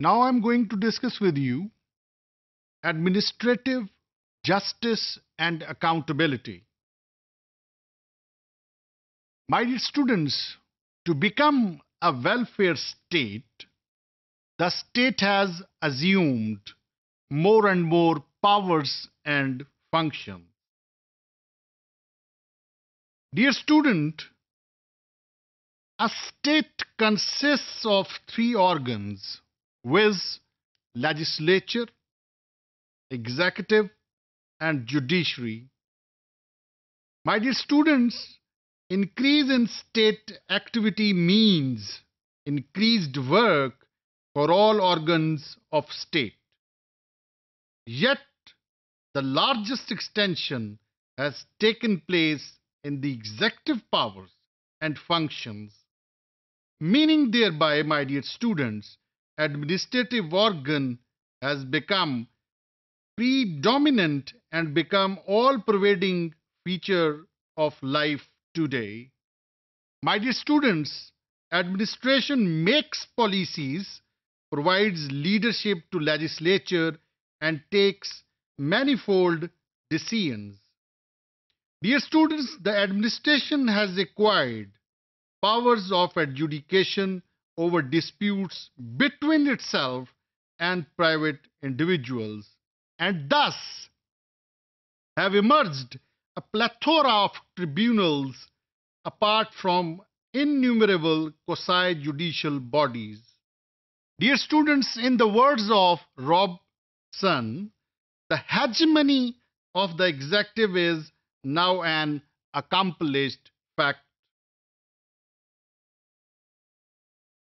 Now I'm going to discuss with you administrative justice and accountability. My dear students, to become a welfare state, the state has assumed more and more powers and functions. Dear student, a state consists of three organs, viz. Legislature, executive, and judiciary. My dear students, increase in state activity means increased work for all organs of state. Yet, the largest extension has taken place in the executive powers and functions, meaning thereby, my dear students, administrative organ has become predominant and become all-pervading feature of life today. My dear students, administration makes policies, provides leadership to legislature, and takes manifold decisions. Dear students, the administration has acquired powers of adjudication over disputes between itself and private individuals, and thus have emerged a plethora of tribunals apart from innumerable quasi-judicial bodies. Dear students, in the words of Robson, the hegemony of the executive is now an accomplished fact.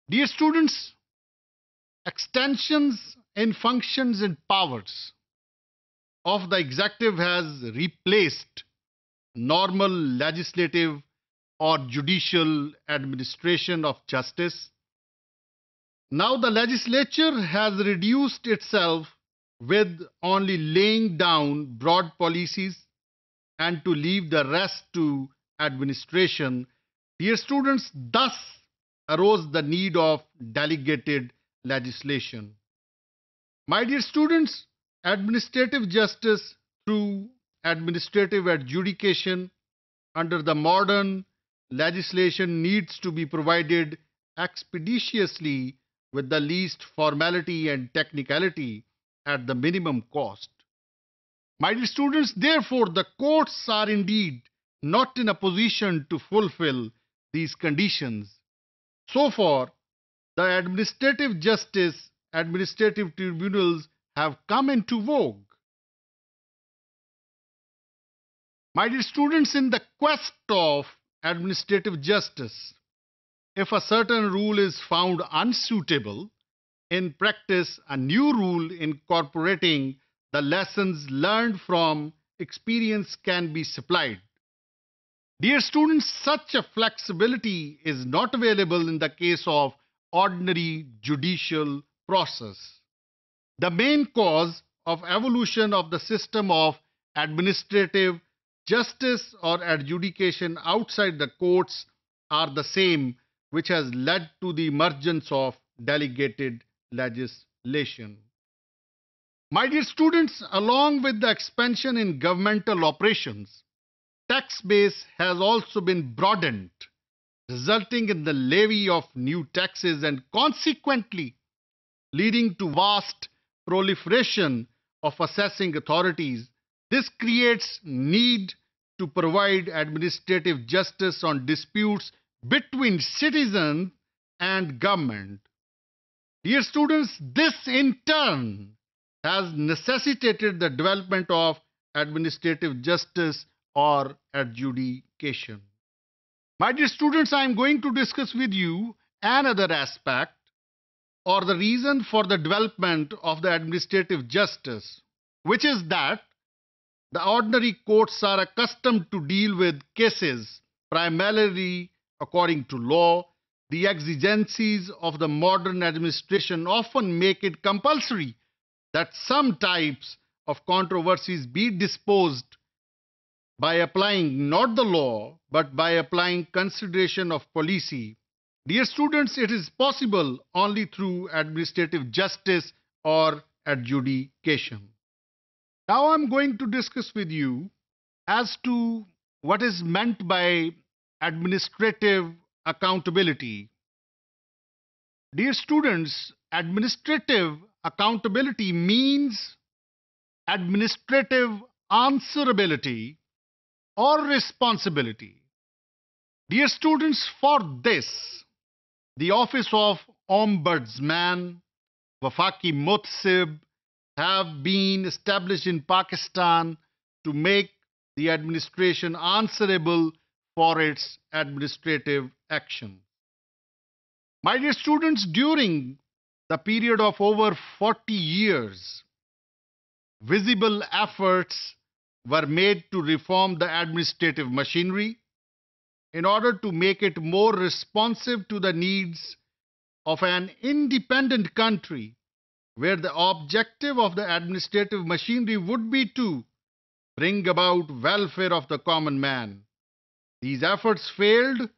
Dear students, extensions in functions and powers of the executive has replaced normal legislative or judicial administration of justice. Now the legislature has reduced itself with only laying down broad policies and to leave the rest to administration. Dear students, thus arose the need of delegated legislation. My dear students, administrative justice through administrative adjudication under the modern legislation needs to be provided expeditiously with the least formality and technicality at the minimum cost. My dear students, therefore, the courts are indeed not in a position to fulfill these conditions. So far, the administrative justice, administrative tribunals have come into vogue. My dear students, in the quest of administrative justice, if a certain rule is found unsuitable, in practice, a new rule incorporating the lessons learned from experience can be supplied. Dear students, such a flexibility is not available in the case of ordinary judicial process. The main cause of evolution of the system of administrative justice or adjudication outside the courts are the same, which has led to the emergence of delegated legislation. My dear students, along with the expansion in governmental operations, tax base has also been broadened, resulting in the levy of new taxes and consequently leading to vast proliferation of assessing authorities. This creates need to provide administrative justice on disputes between citizens and government. Dear students, this in turn has necessitated the development of administrative justice or adjudication. My dear students, I am going to discuss with you another aspect or the reason for the development of the administrative justice, which is that the ordinary courts are accustomed to deal with cases primarily according to law. The exigencies of the modern administration often make it compulsory that some types of controversies be disposed by applying not the law, but by applying consideration of policy, Dear students, it is possible only through administrative justice or adjudication. Now I'm going to discuss with you as to what is meant by administrative accountability. Dear students, administrative accountability means administrative answerability or responsibility. Dear students, for this, the Office of Ombudsman, Wafaki Muhtasib have been established in Pakistan to make the administration answerable for its administrative action. My dear students, during the period of over 40 years, visible efforts were made to reform the administrative machinery in order to make it more responsive to the needs of an independent country, where the objective of the administrative machinery would be to bring about welfare of the common man. These efforts failed,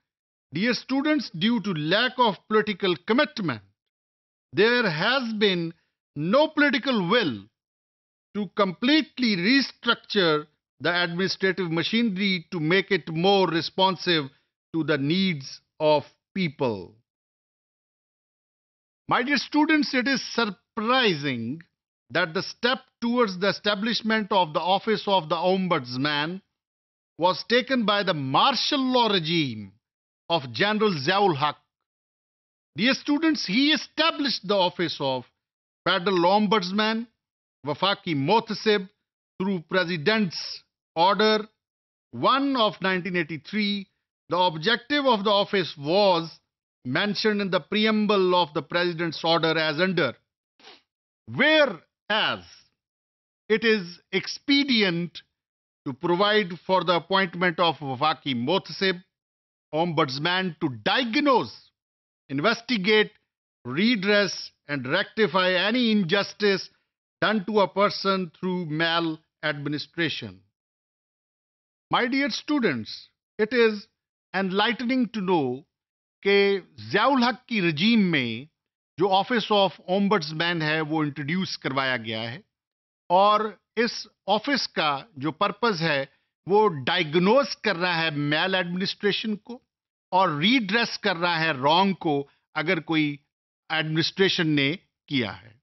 dear students, due to lack of political commitment. There has been no political will to completely restructure the administrative machinery to make it more responsive to the needs of people. My dear students, it is surprising that the step towards the establishment of the Office of the Ombudsman was taken by the martial law regime of General Ziaul Haq. Dear students, he established the Office of Federal Ombudsman, Wafaki Muhtasib, through President's Order 1 of 1983. The objective of the office was mentioned in the preamble of the President's Order as under: whereas it is expedient to provide for the appointment of Wafaki Muhtasib, Ombudsman, to diagnose, investigate, redress, and rectify any injustice done to a person through maladministration. My dear students, it is enlightening to know कि ज़ियाउल हक की रजीम में जो office of ombudsman है वो introduce करवाया गया है और इस ऑफिस का जो पर्पस है वो डायग्नोज कर रहा है मैल एडमिनिस्ट्रेशन को और रीड्रेस कर रहा है रॉन्ग को अगर कोई एडमिनिस्ट्रेशन ने किया है.